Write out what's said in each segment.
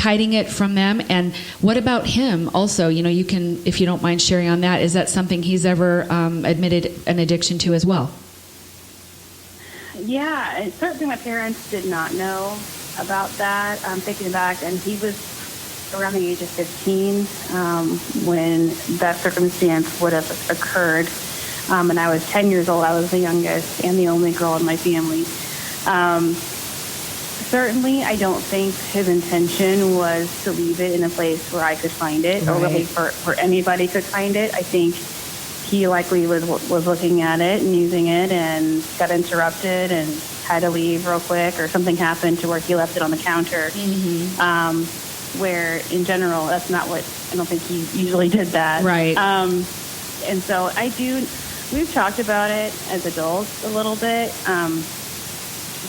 hiding it from them? And what about him also? You can, if you don't mind sharing on that, is that something he's ever admitted an addiction to as well? Yeah, and certainly my parents did not know about that. I'm thinking back, and he was around the age of 15 when that circumstance would have occurred. And I was 10 years old. I was the youngest and the only girl in my family. Certainly, I don't think his intention was to leave it in a place where I could find it, or really for anybody could find it. I think he likely was looking at it and using it and got interrupted and had to leave real quick, or something happened to where he left it on the counter. Where in general, that's not what, I don't think he usually did that. Right. And so we've talked about it as adults a little bit.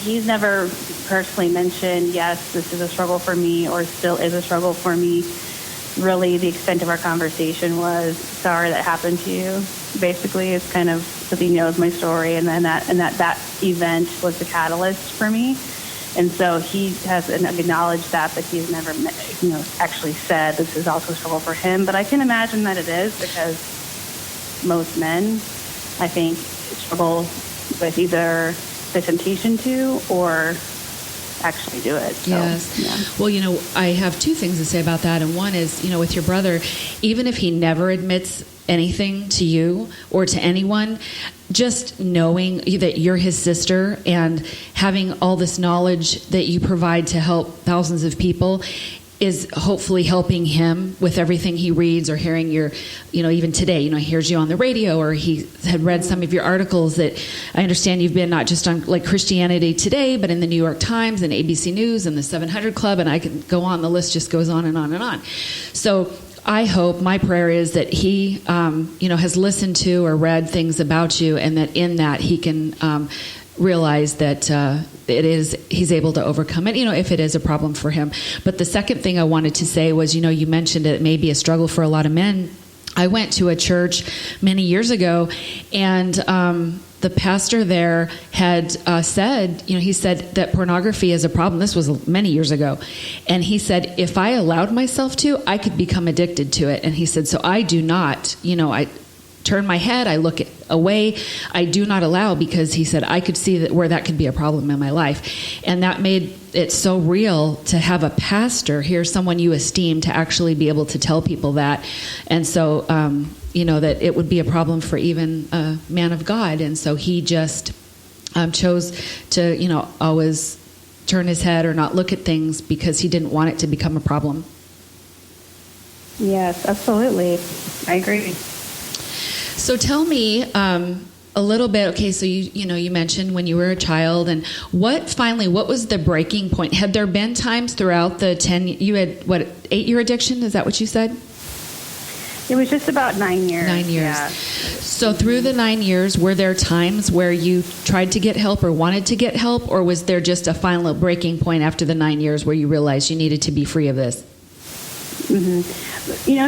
He's never personally mentioned, yes, this is a struggle for me, or still is a struggle for me. Really, the extent of our conversation was, sorry that happened to you. Basically, it's kind of, because he knows my story, and then that event was the catalyst for me. And so he has acknowledged that, but he's never, actually said this is also a struggle for him. But I can imagine that it is, because most men, I think, struggle with either the temptation to or actually do it. So, yes. Yeah. Well, I have two things to say about that. And one is, with your brother, even if he never admits anything to you or to anyone, just knowing that you're his sister and having all this knowledge that you provide to help thousands of people is hopefully helping him with everything he reads, or hearing your, even today, he hears you on the radio, or he had read some of your articles that I understand you've been not just on like Christianity Today, but in the New York Times and ABC News and the 700 Club, and I can go on, the list just goes on and on and on. So I hope, my prayer is that he, has listened to or read things about you, and that in that he can realize that he's able to overcome it, if it is a problem for him. But the second thing I wanted to say was, you mentioned it may be a struggle for a lot of men. I went to a church many years ago, and the pastor there had said, he said that pornography is a problem. This was many years ago. And he said, if I allowed myself to, I could become addicted to it. And he said, so I do not, I turn my head, I look away, I do not allow, because he said I could see where that could be a problem in my life. And that made it so real to have a pastor here, someone you esteem, to actually be able to tell people that. And so, that it would be a problem for even a man of God. And so he just chose to, always turn his head or not look at things, because he didn't want it to become a problem. Yes, absolutely. I agree. So tell me a little bit. Okay, so you mentioned when you were a child, and what was the breaking point? Had there been times throughout the 10? You had 8-year addiction? Is that what you said? It was just about 9 years. 9 years. Yeah. So through the 9 years, were there times where you tried to get help or wanted to get help, or was there just a final breaking point after the 9 years where you realized you needed to be free of this? Mm-hmm.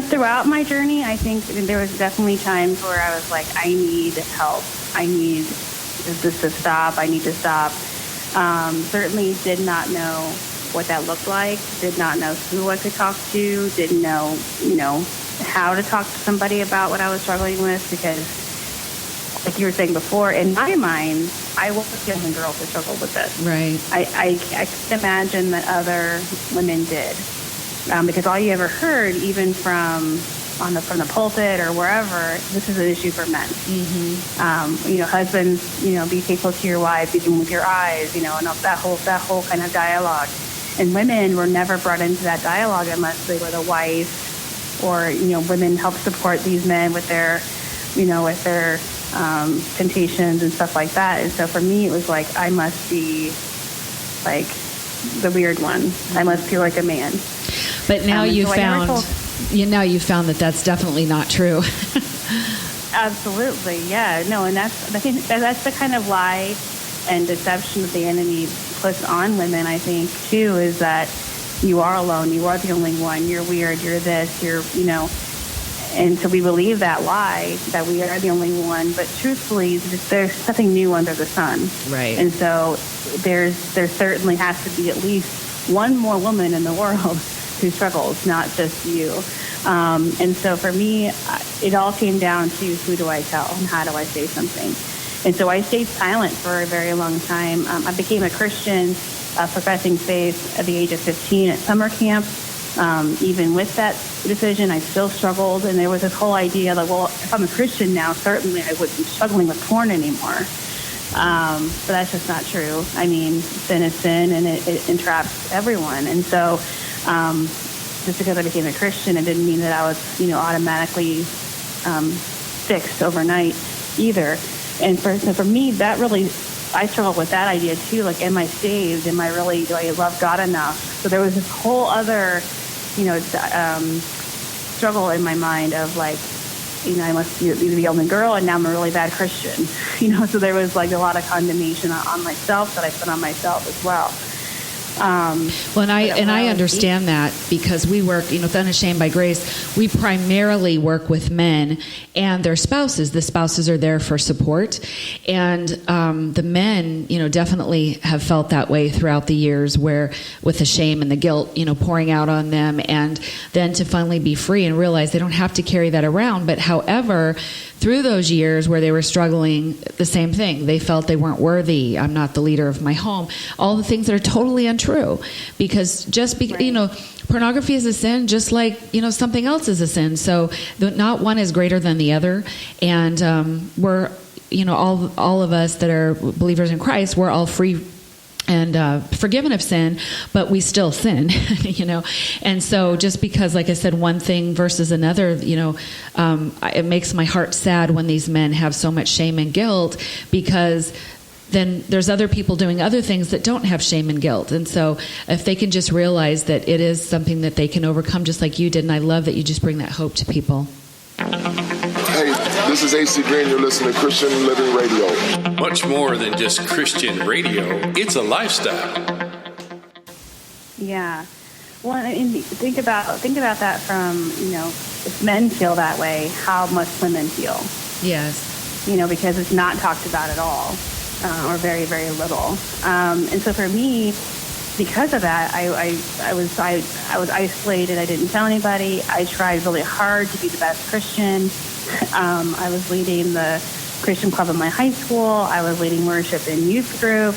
Throughout my journey, I think there was definitely times where I was like, I need help. I need this to stop. I need to stop. Certainly did not know what that looked like. Did not know who I could talk to. Didn't know, how to talk to somebody about what I was struggling with, because, like you were saying before, in my mind, I was the only girl who struggled with this. Right. I can imagine that other women did. Because all you ever heard, even from the pulpit or wherever, this is an issue for men. Mm-hmm. Husbands, be faithful to your wives, even with your eyes, and that whole kind of dialogue. And women were never brought into that dialogue unless they were the wife, or women help support these men with their temptations and stuff like that. And so for me, it was like, I must be like the weird one. I must feel like a man. But now you found that that's definitely not true. Absolutely, yeah. No, and that's the kind of lie and deception that the enemy puts on women, I think, too, is that you are alone, you are the only one, you're weird, you're this, and so we believe that lie, that we are the only one, but truthfully, there's nothing new under the sun. Right. And so there certainly has to be at least one more woman in the world who struggles, not just you. And so for me, it all came down to who do I tell and how do I say something. And so I stayed silent for a very long time. I became a Christian, professing faith at the age of 15 at summer camp. Even with that decision, I still struggled. And there was this whole idea that, well, if I'm a Christian now, certainly I wouldn't be struggling with porn anymore. But that's just not true. I mean, sin is sin, and it entraps everyone. And so just because I became a Christian, it didn't mean that I was, automatically fixed overnight either. And for me, that really, I struggled with that idea too. Like, am I saved? Do I love God enough? So there was this whole other, struggle in my mind of like, I must be the only girl, and now I'm a really bad Christian. So there was like a lot of condemnation on myself that I put on myself as well. Well, I understand that because we work, with Unashamed by Grace, we primarily work with men and their spouses. The spouses are there for support. And the men, definitely have felt that way throughout the years, where with the shame and the guilt, pouring out on them, and then to finally be free and realize they don't have to carry that around. But however, through those years where they were struggling, the same thing. They felt they weren't worthy. I'm not the leader of my home. All the things that are totally untrue. Because pornography is a sin, just like, something else is a sin. So not one is greater than the other. And we're, all of us that are believers in Christ, we're all free and forgiven of sin, but we still sin, And so just because, like I said, one thing versus another, it makes my heart sad when these men have so much shame and guilt, because then there's other people doing other things that don't have shame and guilt. And so if they can just realize that it is something that they can overcome, just like you did, and I love that you just bring that hope to people. Hey, this is AC Green. You're listening to Christian Living Radio. Much more than just Christian radio. It's a lifestyle. Yeah. Well, and think about that from, if men feel that way, how must women feel? Yes. Because it's not talked about at all, or very, very little. And so for me, because of that, I was isolated. I didn't tell anybody. I tried really hard to be the best Christian. I was leading the Christian club in my high school. I was leading worship in youth group.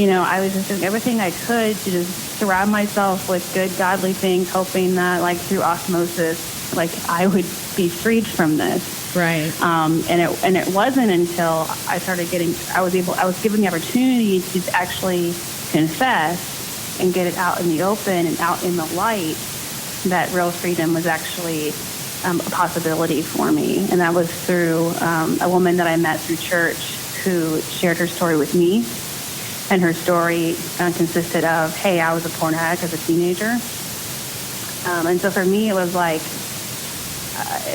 I was just doing everything I could to just surround myself with good, godly things, hoping that, like, through osmosis, like, I would be freed from this. Right. And it wasn't until I started I was given the opportunity to actually confess and get it out in the open and out in the light, that real freedom was actually a possibility for me. And that was through a woman that I met through church who shared her story with me. And her story consisted of, hey, I was a porn addict as a teenager. And so for me, it was like,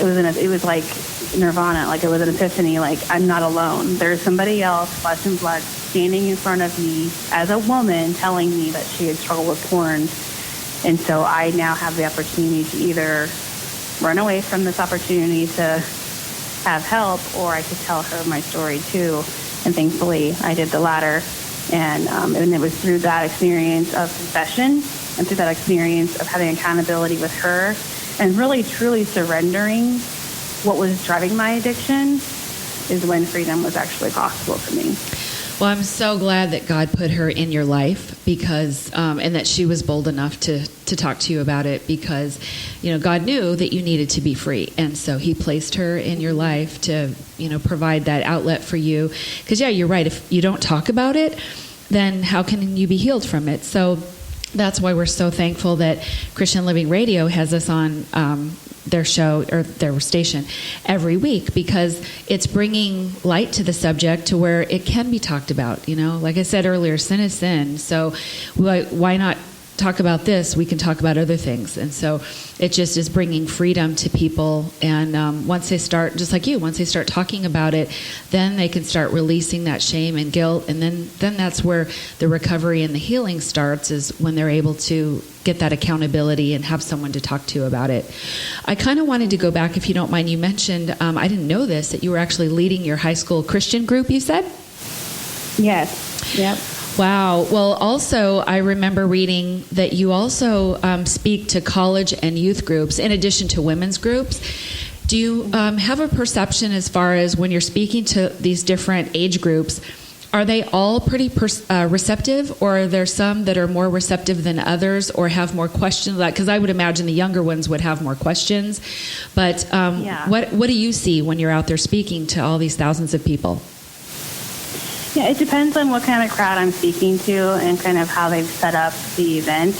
it was like nirvana, like it was an epiphany, like I'm not alone. There's somebody else, flesh and blood, standing in front of me as a woman telling me that she had struggled with porn. And so I now have the opportunity to either run away from this opportunity to have help, or I could tell her my story too. And thankfully, I did the latter. And it was through that experience of confession and through that experience of having accountability with her and really truly surrendering what was driving my addiction is when freedom was actually possible for me. Well, I'm so glad that God put her in your life because, and that she was bold enough to talk to you about it because, God knew that you needed to be free. And so he placed her in your life to, provide that outlet for you. Because, yeah, you're right. If you don't talk about it, then how can you be healed from it? So that's why we're so thankful that Christian Living Radio has us on their show or their station every week, because it's bringing light to the subject to where it can be talked about. Like I said earlier, sin is sin. So why not talk about this? We can talk about other things. And so it just is bringing freedom to people. And once they start, just like you, once they start talking about it, then they can start releasing that shame and guilt. And then that's where the recovery and the healing starts, is when they're able to get that accountability and have someone to talk to about it. I kind of wanted to go back, if you don't mind. You mentioned, I didn't know this, that you were actually leading your high school Christian group, you said? Yes. Yep. Wow. Well, also, I remember reading that you also speak to college and youth groups in addition to women's groups. Do you have a perception as far as when you're speaking to these different age groups, are they all pretty receptive, or are there some that are more receptive than others or have more questions? Because I would imagine the younger ones would have more questions. But what do you see when you're out there speaking to all these thousands of people? Yeah, it depends on what kind of crowd I'm speaking to and kind of how they've set up the event.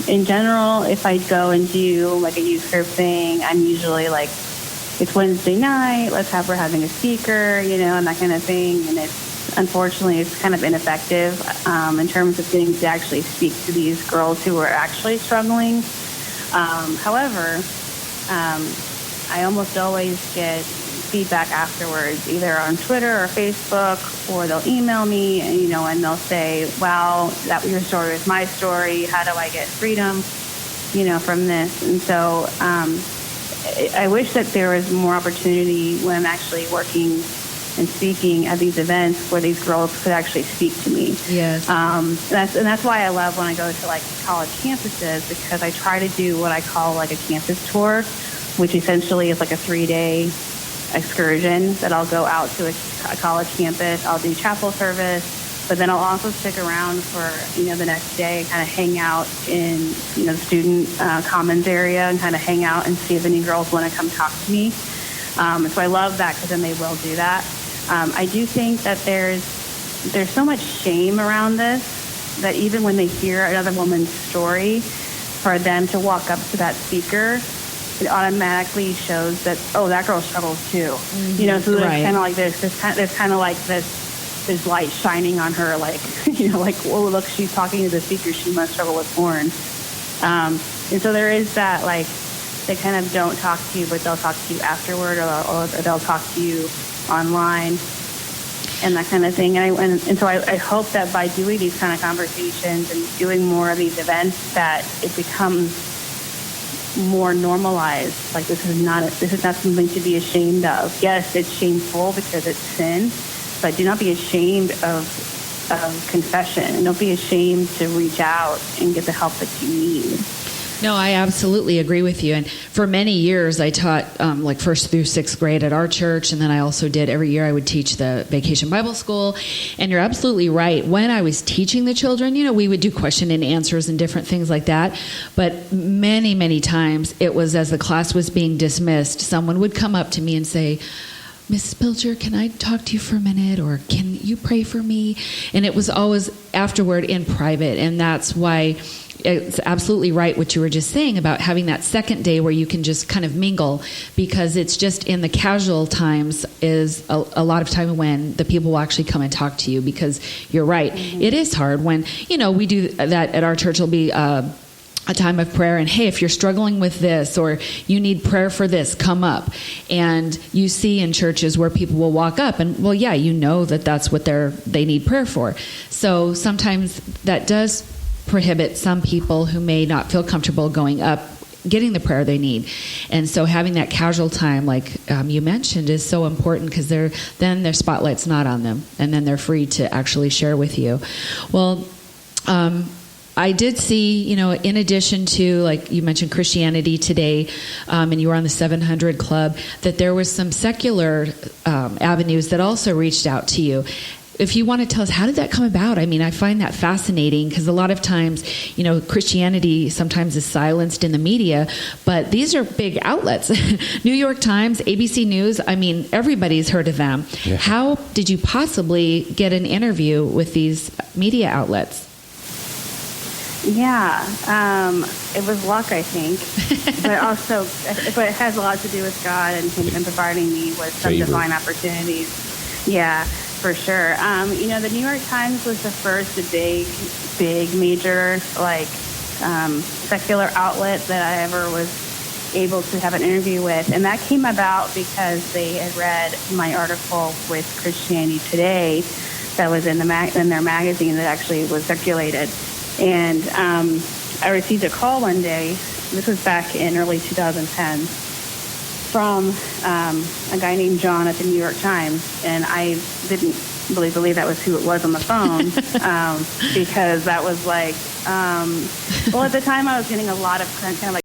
In general, if I go and do like a youth group thing, I'm usually like, it's Wednesday night, we're having a speaker, and that kind of thing. And unfortunately, it's kind of ineffective in terms of getting to actually speak to these girls who are actually struggling. However, I almost always get feedback afterwards, either on Twitter or Facebook, or they'll email me, and they'll say, "Wow, that your story was my story. How do I get freedom, from this?" And so I wish that there was more opportunity when I'm actually working and speaking at these events where these girls could actually speak to me. Yes. That's why I love when I go to like college campuses, because I try to do what I call like a campus tour, which essentially is like a 3-day excursion that I'll go out to a college campus. I'll do chapel service, but then I'll also stick around for the next day, kind of hang out in the student commons area and kind of hang out and see if any girls want to come talk to me. So I love that, because then they will do that. I do think that there's so much shame around this that even when they hear another woman's story, for them to walk up to that speaker, it automatically shows that, oh, that girl struggles too. Mm-hmm. So there's right. kind of like there's kind of like this light shining on her, like like, oh, look, she's talking to the speaker, she must struggle with porn. And so there is that, like, they kind of don't talk to you, but they'll talk to you afterward, or they'll talk to you online, and that kind of thing. And so I hope that by doing these kind of conversations and doing more of these events, that it becomes more normalized. Like, this is not something to be ashamed of. Yes, it's shameful because it's sin, but do not be ashamed of confession, and don't be ashamed to reach out and get the help that you need. No, I absolutely agree with you. And for many years, I taught like 1st through 6th grade at our church, and then I also did every year I would teach the Vacation Bible School. And you're absolutely right. When I was teaching the children, we would do question and answers and different things like that. But many, many times it was as the class was being dismissed, someone would come up to me and say, "Mrs. Pilcher, can I talk to you for a minute, or can you pray for me?" And it was always afterward in private, and that's why it's absolutely right what you were just saying about having that second day where you can just kind of mingle, because it's just in the casual times is a lot of time when the people will actually come and talk to you, because you're right. Mm-hmm. It is hard when, we do that at our church. It'll be a time of prayer, and hey, if you're struggling with this or you need prayer for this, come up. And you see in churches where people will walk up and, well, yeah, that's what they need prayer for. So sometimes that does prohibit some people who may not feel comfortable going up, getting the prayer they need. And so having that casual time, like you mentioned, is so important, because then their spotlight's not on them, and then they're free to actually share with you. Well, I did see, in addition to, like you mentioned, Christianity Today, and you were on the 700 Club, that there was some secular avenues that also reached out to you. If you want to tell us, how did that come about? I mean, I find that fascinating, because a lot of times, Christianity sometimes is silenced in the media, but these are big outlets. New York Times, ABC News, I mean, everybody's heard of them. Yeah. How did you possibly get an interview with these media outlets? Yeah, it was luck, I think, but it has a lot to do with God and Him providing me with some divine opportunities. Yeah, for sure. The New York Times was the first big major secular outlet that I ever was able to have an interview with, and that came about because they had read my article with Christianity Today that was in their magazine that actually was circulated. And I received a call one day, this was back in early 2010, from a guy named John at the New York Times. And I didn't believe that was who it was on the phone, because that was like, well, at the time I was getting a lot of kind of like